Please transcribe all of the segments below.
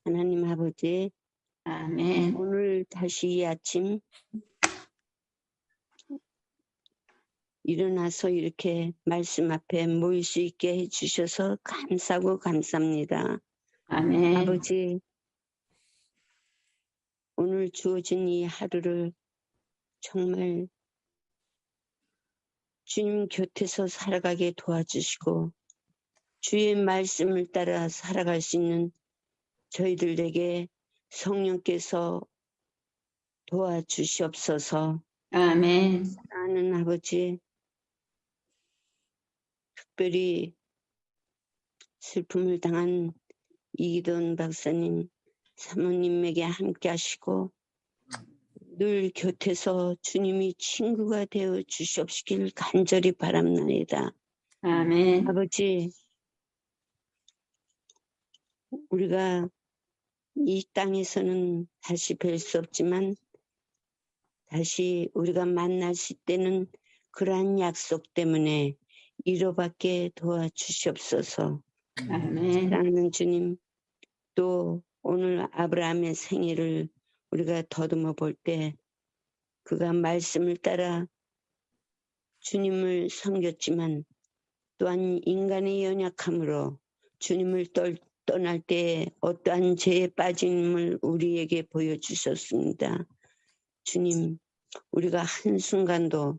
하나님 아버지, 아멘. 오늘 다시 이 아침 일어나서 이렇게 말씀 앞에 모일 수 있게 해주셔서 감사하고 감사합니다. 아멘. 아버지, 오늘 주어진 이 하루를 정말 주님 곁에서 살아가게 도와주시고 주의 말씀을 따라 살아갈 수 있는 저희들에게 성령께서 도와주시옵소서. 아멘. 사랑하는 아버지, 특별히 슬픔을 당한 이기돈 박사님, 사모님에게 함께 하시고 늘 곁에서 주님이 친구가 되어 주시옵시길 간절히 바랍나이다. 아멘. 아버지, 우리가 이 땅에서는 다시 뵐 수 없지만 다시 우리가 만날 수 때는 그러한 약속 때문에 이로밖에 도와주시옵소서. 아멘. 사랑하는 주님, 또 오늘 아브라함의 생일을 우리가 더듬어 볼 때 그가 말씀을 따라 주님을 섬겼지만 또한 인간의 연약함으로 주님을 떠날 때 어떠한 죄에 빠짐을 우리에게 보여주셨습니다. 주님, 우리가 한순간도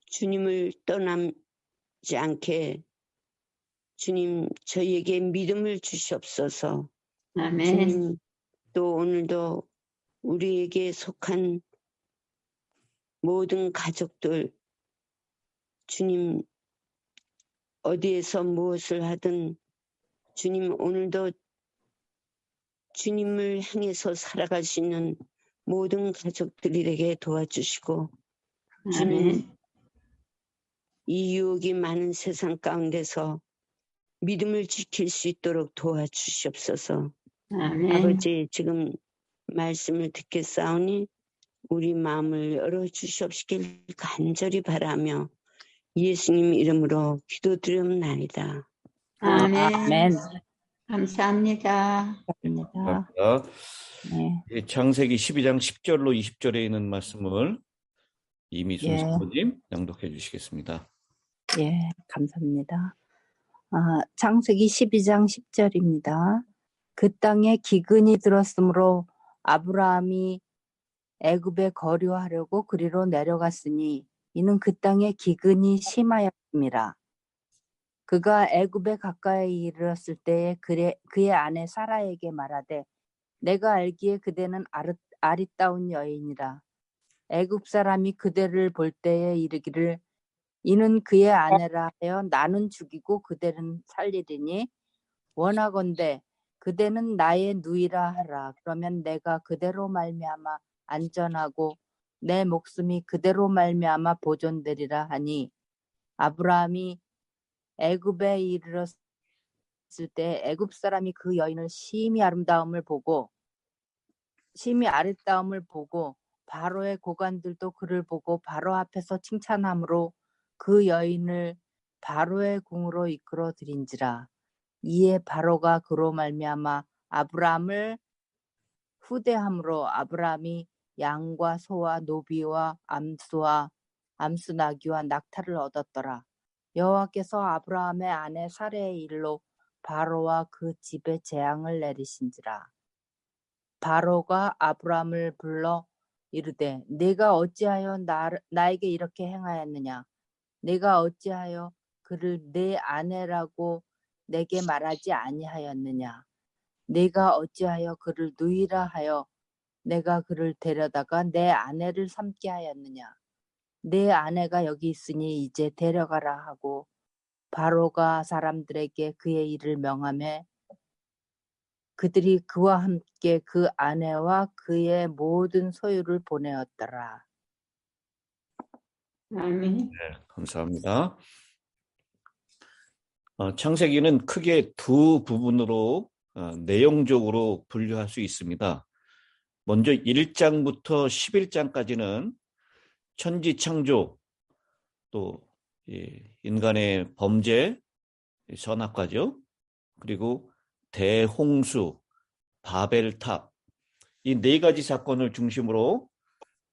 주님을 떠나지 않게 주님 저희에게 믿음을 주시옵소서. 아멘. 주님, 또 오늘도 우리에게 속한 모든 가족들, 주님 어디에서 무엇을 하든 주님 오늘도 주님을 향해서 살아갈 수 있는 모든 가족들에게 도와주시고 주님 아멘. 이 유혹이 많은 세상 가운데서 믿음을 지킬 수 있도록 도와주시옵소서. 아멘. 아버지, 지금 말씀을 듣겠사오니 우리 마음을 열어주시옵시길 간절히 바라며 예수님 이름으로 기도드리옵나이다. 아멘. 아멘. 감사합니다. 감사합니다. 네. 창세기 12장 10절로 20절에 있는 말씀을 이미순 예. 사모님 낭독해 주시겠습니다. 예, 감사합니다. 창세기 12장 10절입니다. 그 땅에 기근이 들었으므로 아브라함이 애굽에 거류하려고 그리로 내려갔으니 이는 그 땅에 기근이 심하였습니다. 그가 애굽에 가까이 이르렀을 때에 그의 아내 사라에게 말하되 내가 알기에 그대는 아리따운 여인이라. 애굽 사람이 그대를 볼 때에 이르기를 이는 그의 아내라 하여 나는 죽이고 그대는 살리리니 원하건대 그대는 나의 누이라 하라. 그러면 내가 그대로 말미암아 안전하고 내 목숨이 그대로 말미암아 보존되리라 하니 아브라함이 애굽에 이르렀을 때 애굽 사람이 그 여인을 심히 아름다움을 보고 바로의 고관들도 그를 보고 바로 앞에서 칭찬함으로 그 여인을 바로의 궁으로 이끌어 들인지라. 이에 바로가 그로 말미암아 아브라함을 후대함으로 아브라함이 양과 소와 노비와 암수 나귀와 낙타를 얻었더라. 여호와께서 아브라함의 아내 사레의 일로 바로와 그 집에 재앙을 내리신지라. 바로가 아브라함을 불러 이르되 내가 어찌하여 나에게 이렇게 행하였느냐. 내가 어찌하여 그를 내 아내라고 내게 말하지 아니하였느냐. 내가 어찌하여 그를 누이라 하여 내가 그를 데려다가 내 아내를 삼게 하였느냐. 내 아내가 여기 있으니 이제 데려가라 하고 바로가 사람들에게 그의 일을 명하매 그들이 그와 함께 그 아내와 그의 모든 소유를 보내었더라. 아멘. 네, 감사합니다. 창세기는 크게 두 부분으로 내용적으로 분류할 수 있습니다. 먼저 1장부터 11장까지는 천지창조, 또 인간의 범죄, 선악과죠. 그리고 대홍수, 바벨탑, 이 네 가지 사건을 중심으로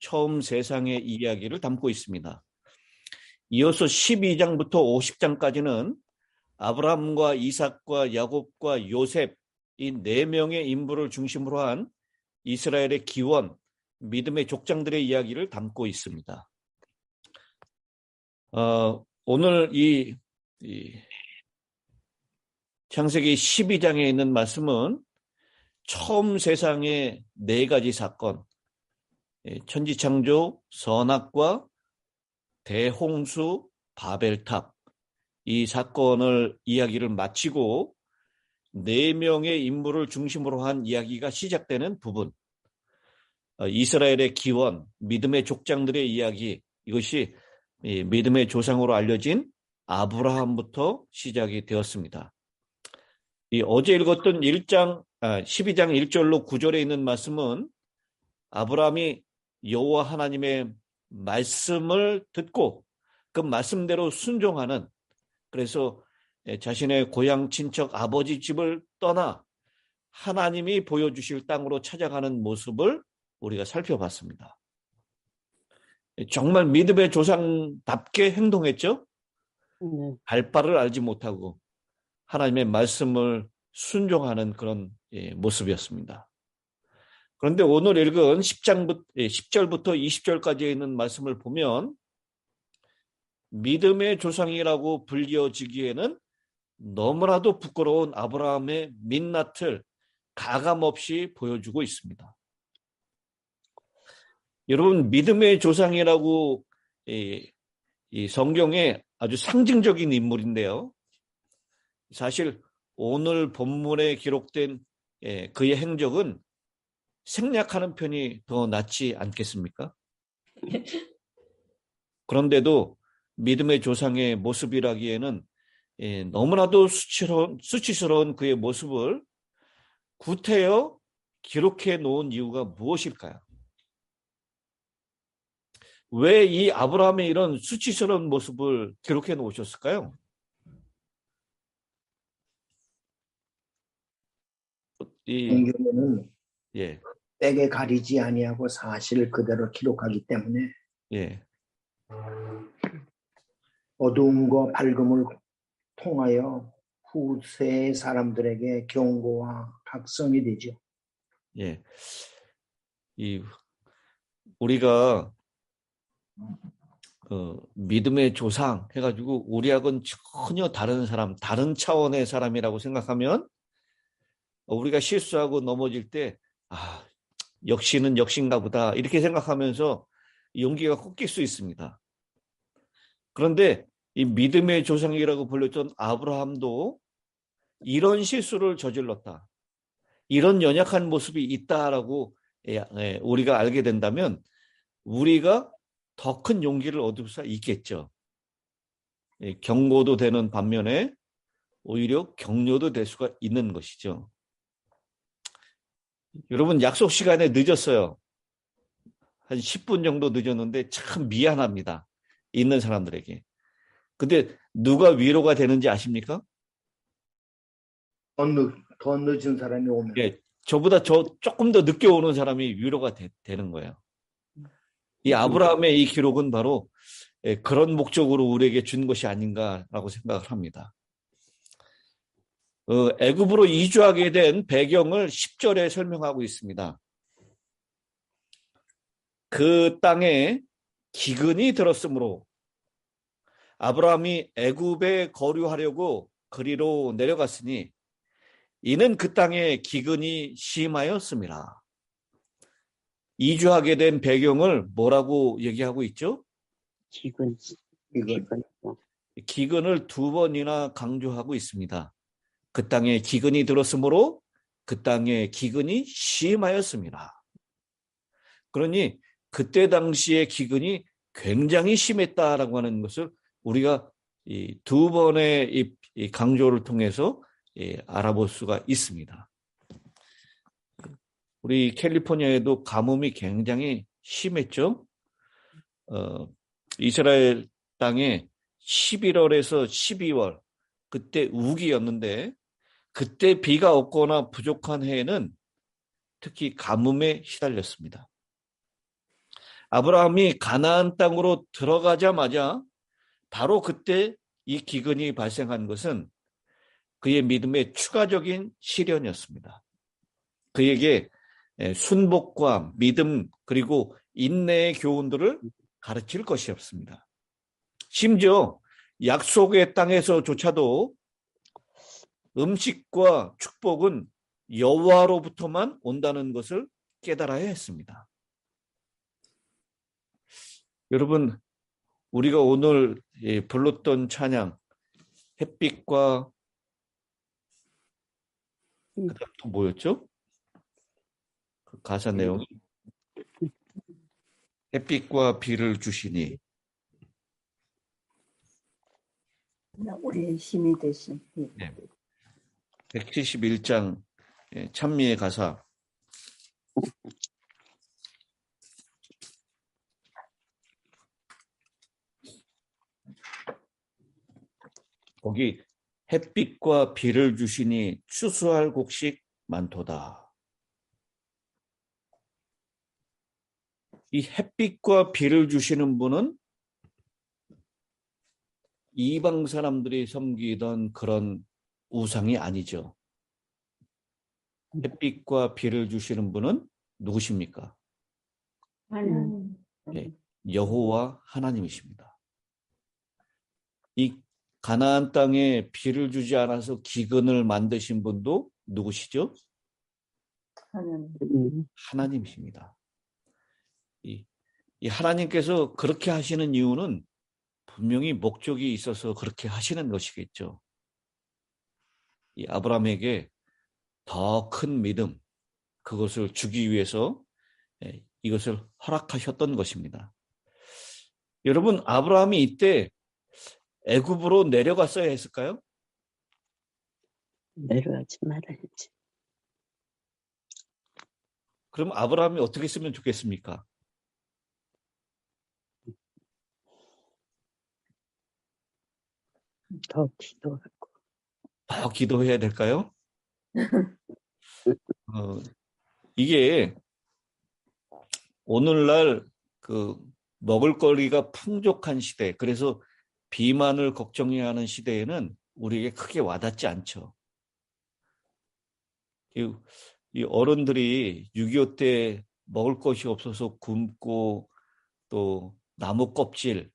처음 세상의 이야기를 담고 있습니다. 이어서 12장부터 50장까지는 아브라함과 이삭과 야곱과 요셉, 이 네 명의 인물을 중심으로 한 이스라엘의 기원, 믿음의 족장들의 이야기를 담고 있습니다. 오늘 이 창세기 12장에 있는 말씀은 처음 세상의 네 가지 사건, 천지창조, 선악과 대홍수, 바벨탑, 이 사건을 이야기를 마치고 네 명의 인물을 중심으로 한 이야기가 시작되는 부분, 이스라엘의 기원, 믿음의 족장들의 이야기, 이것이 믿음의 조상으로 알려진 아브라함부터 시작이 되었습니다. 어제 읽었던 12장 1절로 9절에 있는 말씀은 아브라함이 여호와 하나님의 말씀을 듣고 그 말씀대로 순종하는, 그래서 자신의 고향 친척 아버지 집을 떠나 하나님이 보여주실 땅으로 찾아가는 모습을 우리가 살펴봤습니다. 정말 믿음의 조상답게 행동했죠? 발바를 알지 못하고 하나님의 말씀을 순종하는 그런 모습이었습니다. 그런데 오늘 읽은 10절부터 20절까지 있는 말씀을 보면 믿음의 조상이라고 불려지기에는 너무나도 부끄러운 아브라함의 민낯을 가감없이 보여주고 있습니다. 여러분, 믿음의 조상이라고 이 성경에 아주 상징적인 인물인데요. 사실 오늘 본문에 기록된 그의 행적은 생략하는 편이 더 낫지 않겠습니까? 그런데도 믿음의 조상의 모습이라기에는 너무나도 수치스러운 그의 모습을 구태여 기록해 놓은 이유가 무엇일까요? 왜 이 아브라함의 이런 수치스러운 모습을 기록해 놓으셨을까요? 성경에는 예. 때에 가리지 아니하고 사실을 그대로 기록하기 때문에 예. 어두움과 밝음을 통하여 후세 사람들에게 경고와 각성이 되죠. 예. 우리가 믿음의 조상 해가지고 우리하고는 전혀 다른 사람, 다른 차원의 사람이라고 생각하면 우리가 실수하고 넘어질 때 역시는 역신가 보다 이렇게 생각하면서 용기가 꺾일 수 있습니다. 그런데 이 믿음의 조상이라고 불렸던 아브라함도 이런 실수를 저질렀다, 이런 연약한 모습이 있다라고 우리가 알게 된다면 우리가 더 큰 용기를 얻을 수 있겠죠. 경고도 되는 반면에 오히려 격려도 될 수가 있는 것이죠. 여러분, 약속 시간에 늦었어요. 한 10분 정도 늦었는데 참 미안합니다. 있는 사람들에게. 근데 누가 위로가 되는지 아십니까? 더 늦은 사람이 오면 저보다 조금 더 늦게 오는 사람이 위로가 되는 거예요. 이 아브라함의 이 기록은 바로 그런 목적으로 우리에게 준 것이 아닌가라고 생각을 합니다. 애굽으로 이주하게 된 배경을 10절에 설명하고 있습니다. 그 땅에 기근이 들었으므로 아브라함이 애굽에 거류하려고 그리로 내려갔으니 이는 그 땅에 기근이 심하였습니다. 이주하게 된 배경을 뭐라고 얘기하고 있죠? 기근을 두 번이나 강조하고 있습니다. 그 땅에 기근이 들었으므로 그 땅에 기근이 심하였습니다. 그러니 그때 당시의 기근이 굉장히 심했다라고 하는 것을 우리가 이 두 번의 이 강조를 통해서 알아볼 수가 있습니다. 우리 캘리포니아에도 가뭄이 굉장히 심했죠. 이스라엘 땅에 11월에서 12월 그때 우기였는데 그때 비가 없거나 부족한 해에는 특히 가뭄에 시달렸습니다. 아브라함이 가나안 땅으로 들어가자마자 바로 그때 이 기근이 발생한 것은 그의 믿음의 추가적인 시련이었습니다. 그에게 순복과 믿음 그리고 인내의 교훈들을 가르칠 것이었습니다. 심지어 약속의 땅에서조차도 음식과 축복은 여호와로부터만 온다는 것을 깨달아야 했습니다. 여러분, 우리가 오늘 불렀던 찬양, 햇빛과 그다음 또 뭐였죠? 그 가사 내용이 햇빛과 비를 주시니 우리의 힘이 되신. 네. 171장 찬미의 가사. 거기 햇빛과 비를 주시니 추수할 곡식 많도다. 이 햇빛과 비를 주시는 분은 이방 사람들이 섬기던 그런 우상이 아니죠. 햇빛과 비를 주시는 분은 누구십니까? 하나님. 네, 여호와 하나님이십니다. 이 가나안 땅에 비를 주지 않아서 기근을 만드신 분도 누구시죠? 하나님이십니다. 이 하나님께서 그렇게 하시는 이유는 분명히 목적이 있어서 그렇게 하시는 것이겠죠. 이 아브라함에게 더 큰 믿음, 그것을 주기 위해서 이것을 허락하셨던 것입니다. 여러분, 아브라함이 이때 애굽으로 내려갔어야 했을까요? 내려가지 말아야지. 그럼 아브라함이 어떻게 했으면 좋겠습니까? 더 기도하고. 더 기도해야 될까요? 이게 오늘날 그 먹을거리가 풍족한 시대, 그래서 비만을 걱정해야 하는 시대에는 우리에게 크게 와닿지 않죠. 이 어른들이 6.25 때 먹을 것이 없어서 굶고 또 나무 껍질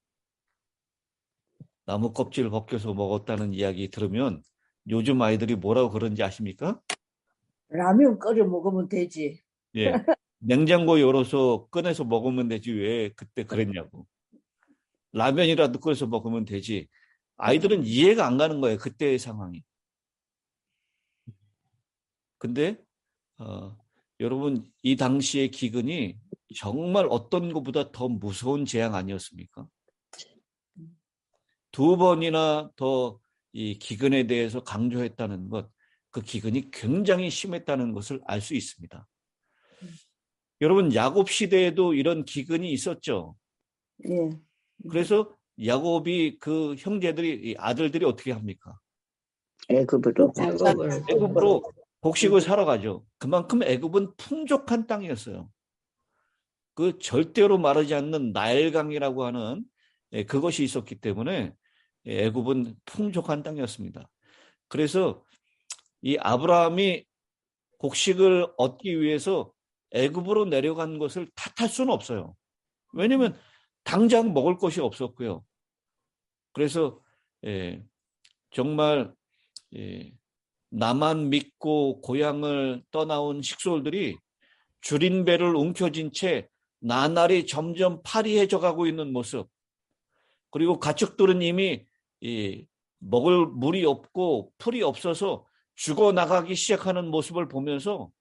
벗겨서 먹었다는 이야기 들으면 요즘 아이들이 뭐라고 그러는지 아십니까? 라면 끓여 먹으면 되지. 예, 냉장고 열어서 꺼내서 먹으면 되지 왜 그때 그랬냐고. 라면이라도 끓여서 먹으면 되지. 아이들은 이해가 안 가는 거예요, 그때의 상황이. 근데 여러분, 이 당시의 기근이 정말 어떤 것보다 더 무서운 재앙 아니었습니까? 2번이나 더 이 기근에 대해서 강조했다는 것, 그 기근이 굉장히 심했다는 것을 알 수 있습니다. 여러분, 야곱 시대에도 이런 기근이 있었죠. 예. 그래서 야곱이 그 형제들이, 아들들이 어떻게 합니까? 애굽으로. 애굽으로 곡식을 사러 가죠. 그만큼 애굽은 풍족한 땅이었어요. 그 절대로 마르지 않는 나일강이라고 하는 그것이 있었기 때문에 애굽은 풍족한 땅이었습니다. 그래서 이 아브라함이 곡식을 얻기 위해서 애굽으로 내려간 것을 탓할 수는 없어요. 왜냐하면 당장 먹을 것이 없었고요. 그래서 정말 나만 믿고 고향을 떠나온 식솔들이 줄인 배를 움켜쥔 채 나날이 점점 파리해져 가고 있는 모습, 그리고 가축들은 이미 먹을 물이 없고 풀이 없어서 죽어나가기 시작하는 모습을 보면서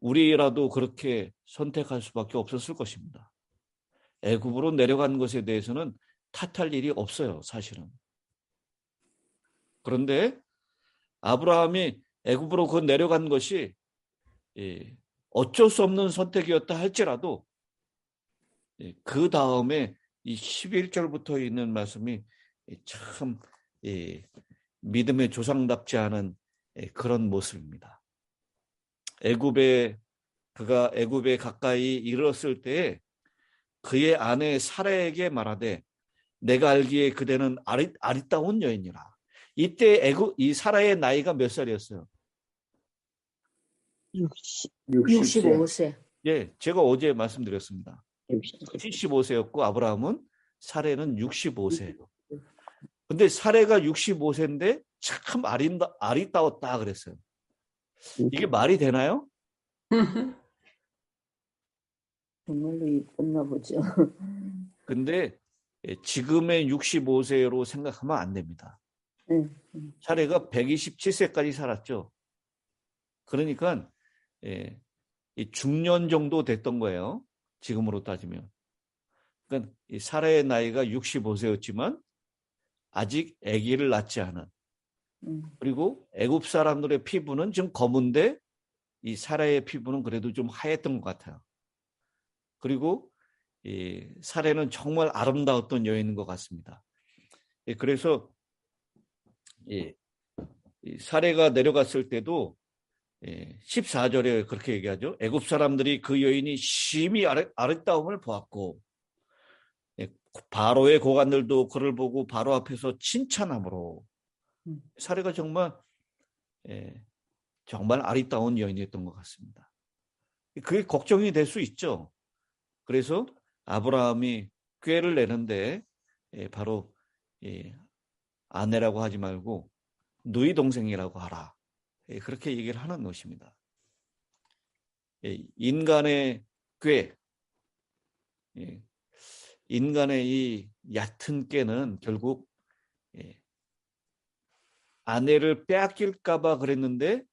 우리라도 그렇게 선택할 수밖에 없었을 것입니다. 애굽으로 내려간 것에 대해서는 탓할 일이 없어요, 사실은. 그런데 아브라함이 애굽으로 그 내려간 것이 어쩔 수 없는 선택이었다 할지라도 그 다음에 이 11절부터 있는 말씀이 참 믿음의 조상답지 않은 그런 모습입니다. 그가 애굽에 가까이 이르렀을 때에 그의 아내 사라에게 말하되 내가 알기에 그대는 아리따운 여인이라. 이때 이 사라의 나이가 몇 살이었어요? 60, 60세. 65세. 예, 제가 어제 말씀드렸습니다. 60. 75세였고 아브라함은 사례는 65세예요. 근데 사례가 65세인데 참 아리따웠다 그랬어요. 이게 말이 되나요? 정말로 이뻤나 보죠. 근데 지금의 65세로 생각하면 안 됩니다. 네. 사례가 127세까지 살았죠. 그러니까 이 중년 정도 됐던 거예요. 지금으로 따지면. 그러니까 이 사례의 나이가 65세였지만 아직 아기를 낳지 않은. 그리고 애굽 사람들의 피부는 좀 검은데 이 사례의 피부는 그래도 좀 하였던 것 같아요. 그리고 이 사례는 정말 아름다웠던 여인인 것 같습니다. 그래서 이 사례가 내려갔을 때도 14절에 그렇게 얘기하죠. 애굽 사람들이 그 여인이 심히 아름다움을 보았고 바로의 고관들도 그를 보고 바로 앞에서 칭찬함으로 사례가 정말 아리따운 여인이었던 것 같습니다. 그게 걱정이 될 수 있죠. 그래서 아브라함이 꾀를 내는데 바로 아내라고 하지 말고 누이 동생이라고 하라. 그렇게 얘기를 하는 것입니다. 인간의 꾀, 인간의 이 얕은 꾀는 결국 아내를 빼앗길까 봐 그랬는데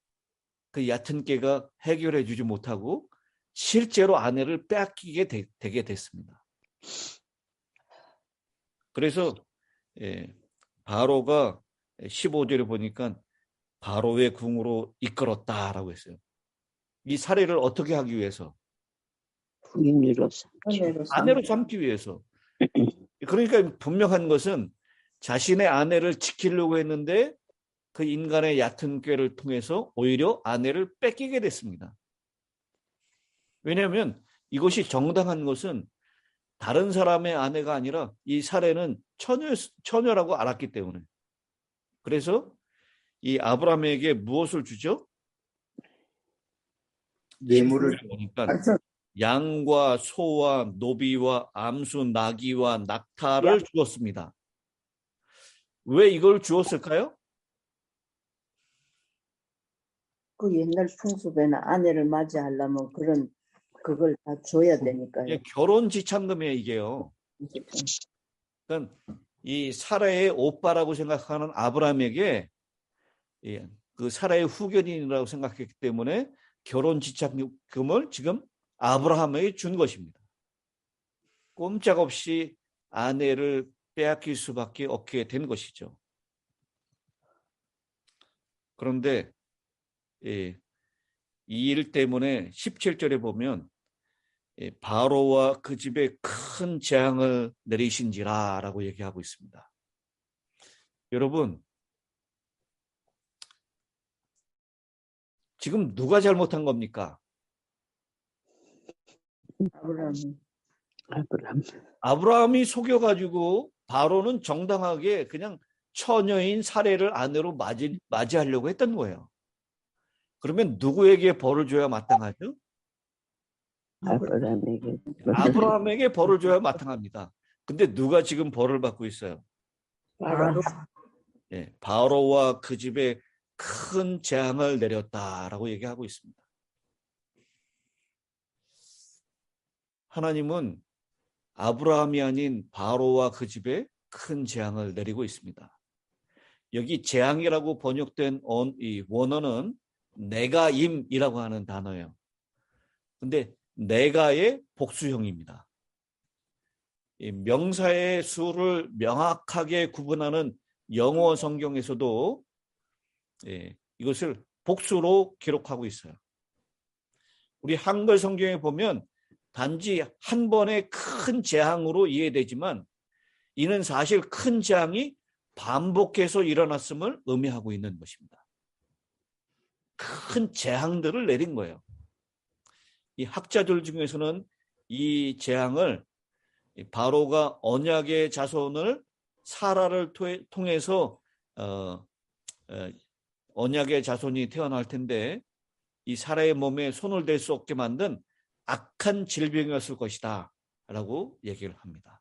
그 얕은 꾀가 해결해 주지 못하고 실제로 아내를 빼앗기게 되게 됐습니다. 그래서 바로가 15절에 보니까 바로의 궁으로 이끌었다라고 했어요. 이 사례를 어떻게 하기 위해서? 부인으로서. 아내로 삼기 위해서. 그러니까 분명한 것은 자신의 아내를 지키려고 했는데 그 인간의 얕은 꾀를 통해서 오히려 아내를 뺏기게 됐습니다. 왜냐하면 이것이 정당한 것은 다른 사람의 아내가 아니라 이 사례는 처녀라고 알았기 때문에. 그래서 이 아브라함에게 무엇을 주죠? 뇌물을 보니까 양과 소와 노비와 암수 나귀와 낙타를 주었습니다. 왜 이걸 주었을까요? 그 옛날 풍습에는 아내를 맞이하려면 그걸 다 줘야 되니까요. 결혼 지참금이에요, 이게요. 그러니까 이 사라의 오빠라고 생각하는 아브라함에게 그 사라의 후견인이라고 생각했기 때문에 결혼 지참금을 지금 아브라함에게 준 것입니다. 꼼짝없이 아내를 빼앗길 수밖에 없게 된 것이죠. 그런데 이 일 때문에 17절에 보면 바로와 그 집에 큰 재앙을 내리신지라 라고 얘기하고 있습니다. 여러분, 지금 누가 잘못한 겁니까? 아브라함이 속여가지고 바로는 정당하게 그냥 처녀인 사례를 아내로 맞이하려고 했던 거예요. 그러면 누구에게 벌을 줘야 마땅하죠? 아브라함에게 벌을 줘야 마땅합니다. 근데 누가 지금 벌을 받고 있어요? 바로와 그 집에 큰 재앙을 내렸다라고 얘기하고 있습니다. 하나님은 아브라함이 아닌 바로와 그 집에 큰 재앙을 내리고 있습니다. 여기 재앙이라고 번역된 이 원어는 네가임이라고 하는 단어예요. 근데 네가의 복수형입니다. 이 명사의 수를 명확하게 구분하는 영어 성경에서도 이것을 복수로 기록하고 있어요. 우리 한글 성경에 보면 단지 한 번의 큰 재앙으로 이해되지만 이는 사실 큰 재앙이 반복해서 일어났음을 의미하고 있는 것입니다. 큰 재앙들을 내린 거예요. 이 학자들 중에서는 이 재앙을 바로가 언약의 자손을 사라를 통해서 언약의 자손이 태어날 텐데 이 사라의 몸에 손을 댈 수 없게 만든 악한 질병이었을 것이다 라고 얘기를 합니다.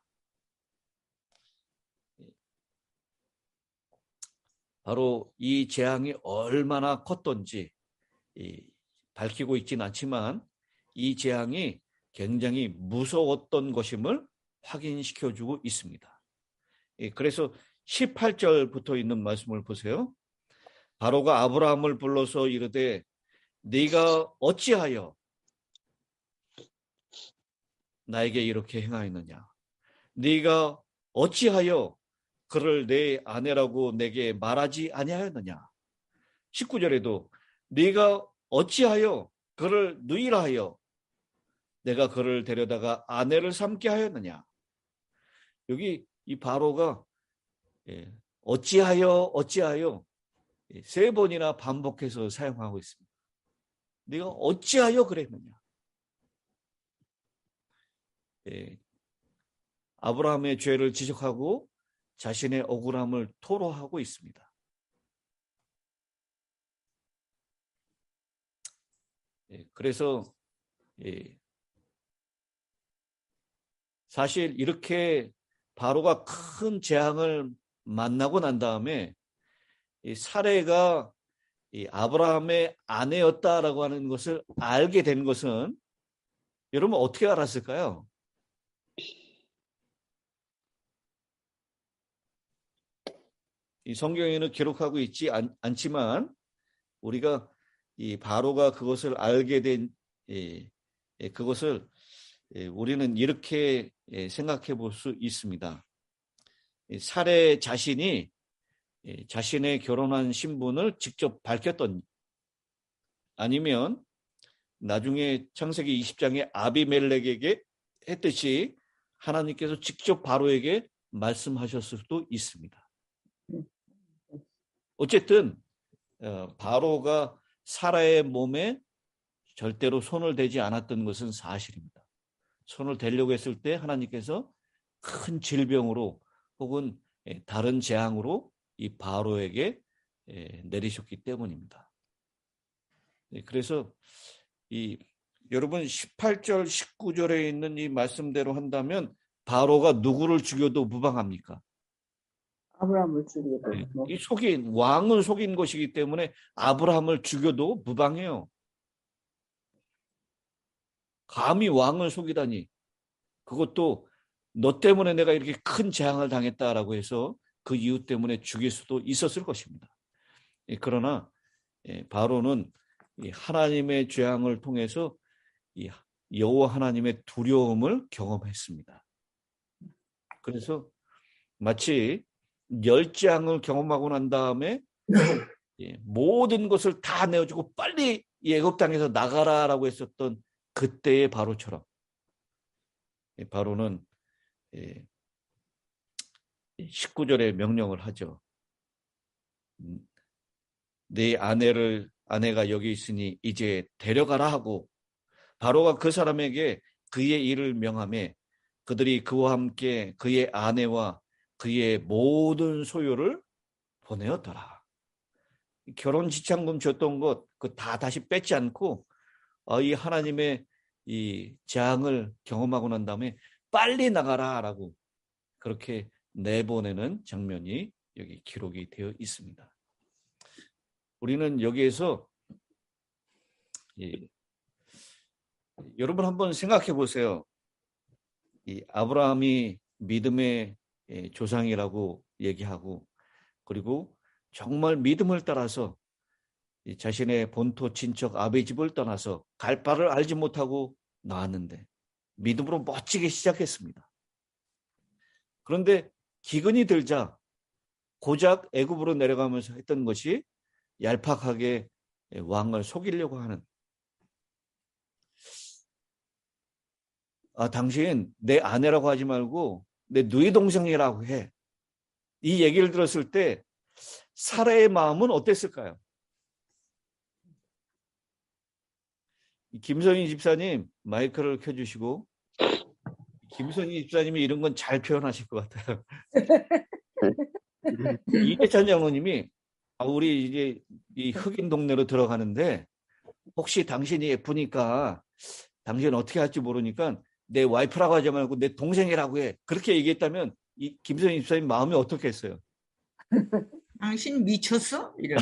바로 이 재앙이 얼마나 컸던지 밝히고 있지는 않지만 이 재앙이 굉장히 무서웠던 것임을 확인시켜주고 있습니다. 그래서 18절부터 있는 말씀을 보세요. 바로가 아브라함을 불러서 이르되 네가 어찌하여 나에게 이렇게 행하였느냐? 네가 어찌하여 그를 내 아내라고 내게 말하지 아니하였느냐? 19절에도 네가 어찌하여 그를 누이라 하여 내가 그를 데려다가 아내를 삼게 하였느냐? 여기 이 바로가 어찌하여 세 번이나 반복해서 사용하고 있습니다. 네가 어찌하여 그랬느냐? 아브라함의 죄를 지적하고 자신의 억울함을 토로하고 있습니다. 그래서 사실 이렇게 바로가 큰 재앙을 만나고 난 다음에 사레가 아브라함의 아내였다라고 하는 것을 알게 된 것은 여러분 어떻게 알았을까요? 이 성경에는 기록하고 있지 않지만 우리가 이 바로가 그것을 알게 된 그것을 우리는 이렇게 생각해 볼 수 있습니다. 사레 자신이 자신의 결혼한 신분을 직접 밝혔던 아니면 나중에 창세기 20장에 아비멜렉에게 했듯이 하나님께서 직접 바로에게 말씀하셨을 수도 있습니다. 어쨌든 바로가 사라의 몸에 절대로 손을 대지 않았던 것은 사실입니다. 손을 대려고 했을 때 하나님께서 큰 질병으로 혹은 다른 재앙으로 이 바로에게 내리셨기 때문입니다. 그래서 여러분 18절 19절에 있는 이 말씀대로 한다면 바로가 누구를 죽여도 무방합니까? 아브라함을 죽여도 이 왕을 속인 것이기 때문에 아브라함을 죽여도 무방해요. 감히 왕을 속이다니. 그것도 너 때문에 내가 이렇게 큰 재앙을 당했다라고 해서 그 이유 때문에 죽일 수도 있었을 것입니다. 그러나 바로는 하나님의 재앙을 통해서 여호와 하나님의 두려움을 경험했습니다. 그래서 마치 열재앙을 경험하고 난 다음에 모든 것을 다 내어주고 빨리 애굽 땅에서 나가라라고 했었던 그때의 바로처럼 바로는 19절에 명령을 하죠. 네 아내가 여기 있으니 이제 데려가라 하고 바로가 그 사람에게 그의 일을 명하매 그들이 그와 함께 그의 아내와 그의 모든 소유를 보내었더라. 결혼 지참금 줬던 것 그 다 다시 뺏지 않고 이 하나님의 이 재앙을 경험하고 난 다음에 빨리 나가라라고 그렇게 내보내는 장면이 여기 기록이 되어 있습니다. 우리는 여기에서 여러분 한번 생각해 보세요. 이 아브라함이 믿음의 조상이라고 얘기하고 그리고 정말 믿음을 따라서 자신의 본토 친척 아베 집을 떠나서 갈 바를 알지 못하고 나왔는데 믿음으로 멋지게 시작했습니다. 그런데 기근이 들자 고작 애굽으로 내려가면서 했던 것이 얄팍하게 왕을 속이려고 하는 당신 내 아내라고 하지 말고 내 누이 동생이라고 해. 이 얘기를 들었을 때 사라의 마음은 어땠을까요? 김선희 집사님 마이크를 켜주시고, 김선희 집사님이 이런 건 잘 표현하실 것 같아요. 이대찬 장로님이 우리 이제 이 흑인 동네로 들어가는데 혹시 당신이 예쁘니까 당신 어떻게 할지 모르니까 내 와이프라고 하지 말고 내 동생이라고 해. 그렇게 얘기했다면 이 김선희 집사님 마음이 어떻겠어요? 당신 미쳤어? 이런.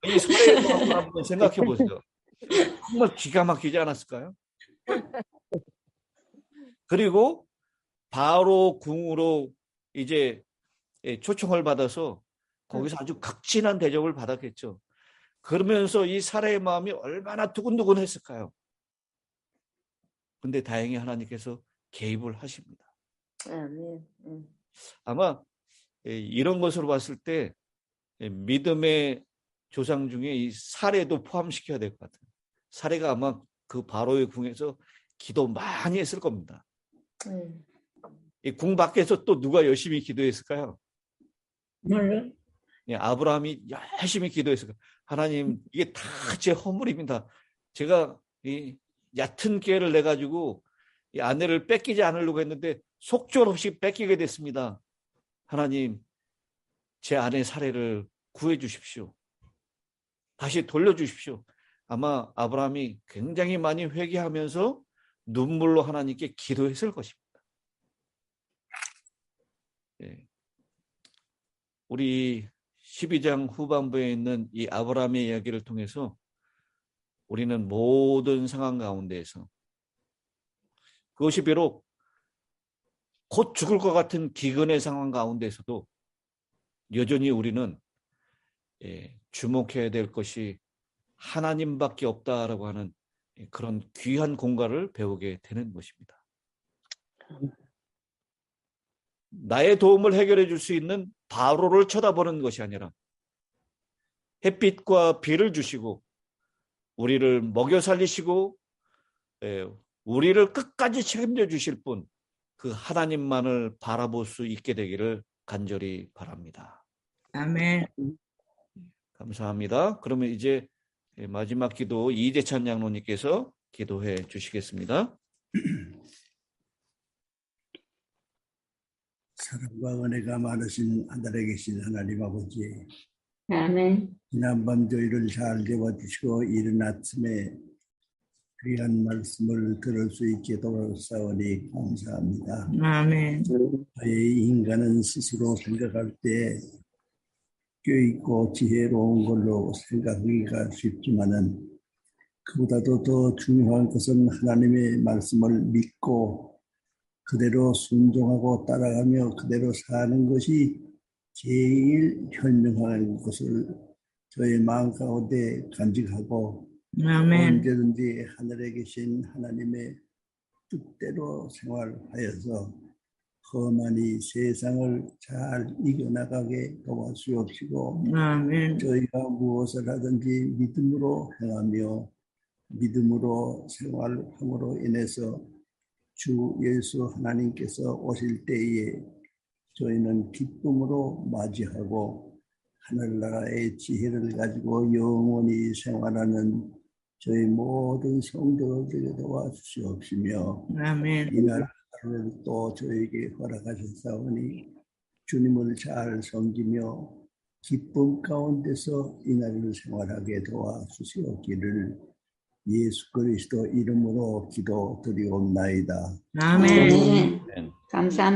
이 사례를 한번 생각해 보세요. 정말 기가 막히지 않았을까요? 그리고 바로 궁으로 이제 초청을 받아서 거기서 아주 극진한 대접을 받았겠죠. 그러면서 이 사례의 마음이 얼마나 두근두근했을까요? 근데 다행히 하나님께서 개입을 하십니다. 아마 이런 것으로 봤을 때 믿음의 조상 중에 이 사례도 포함시켜야 될 것 같아요. 사례가 아마 그 바로의 궁에서 기도 많이 했을 겁니다. 이 궁 밖에서 또 누가 열심히 기도했을까요? 몰라. 아브라함이 열심히 기도했을까요? 하나님, 이게 다 제 허물입니다. 제가 이 얕은 기회를 내 가지고 이 아내를 뺏기지 않으려고 했는데 속절없이 뺏기게 됐습니다. 하나님, 제 아내 사례를 구해 주십시오. 다시 돌려주십시오. 아마 아브라함이 굉장히 많이 회개하면서 눈물로 하나님께 기도했을 것입니다. 우리 12장 후반부에 있는 이 아브라함의 이야기를 통해서 우리는 모든 상황 가운데에서 그것이 비록 곧 죽을 것 같은 기근의 상황 가운데서도 여전히 우리는 주목해야 될 것이 하나님밖에 없다라고 하는 그런 귀한 공과를 배우게 되는 것입니다. 나의 도움을 해결해 줄 수 있는 바로를 쳐다보는 것이 아니라 햇빛과 비를 주시고 우리를 먹여 살리시고 우리를 끝까지 책임져 주실 분, 그 하나님만을 바라볼 수 있게 되기를 간절히 바랍니다. 아멘. 감사합니다. 그러면 이제 마지막 기도 이대찬 장로님께서 기도해 주시겠습니다. 사랑과 은혜가 많으신 하늘에 계신 하나님 아버지, 아멘. 지난밤 저희를 잘 되어주시고 이른 아침에 귀한 말씀을 들을 수 있게 도와주사오니 감사합니다. 아멘. 저희 인간은 스스로 생각할 때 껴있고 지혜로운 걸로 생각하기가 쉽지만은 그보다도 더 중요한 것은 하나님의 말씀을 믿고 그대로 순종하고 따라가며 그대로 사는 것이 제일 현명한 것을 저의 마음 가운데 간직하고 아멘. 언제든지 하늘에 계신 하나님의 뜻대로 생활하여서 험한 이 세상을 잘 이겨나가게 도와주옵시고 아멘. 저희가 무엇을 하든지 믿음으로 행하며 믿음으로 생활함으로 인해서 주 예수 하나님께서 오실 때에 저희는 기쁨으로 맞이하고 하늘나라의 지혜를 가지고 영원히 생활하는 저희 모든 성도들에게 도와주시옵시며 아멘. 이날 하루를 또 저에게 허락하셨사오니 주님을 잘 섬기며 기쁨 가운데서 이날을 생활하게 도와주시옵기를 예수 그리스도 이름으로 기도드리옵나이다. 아멘. 감사합니다.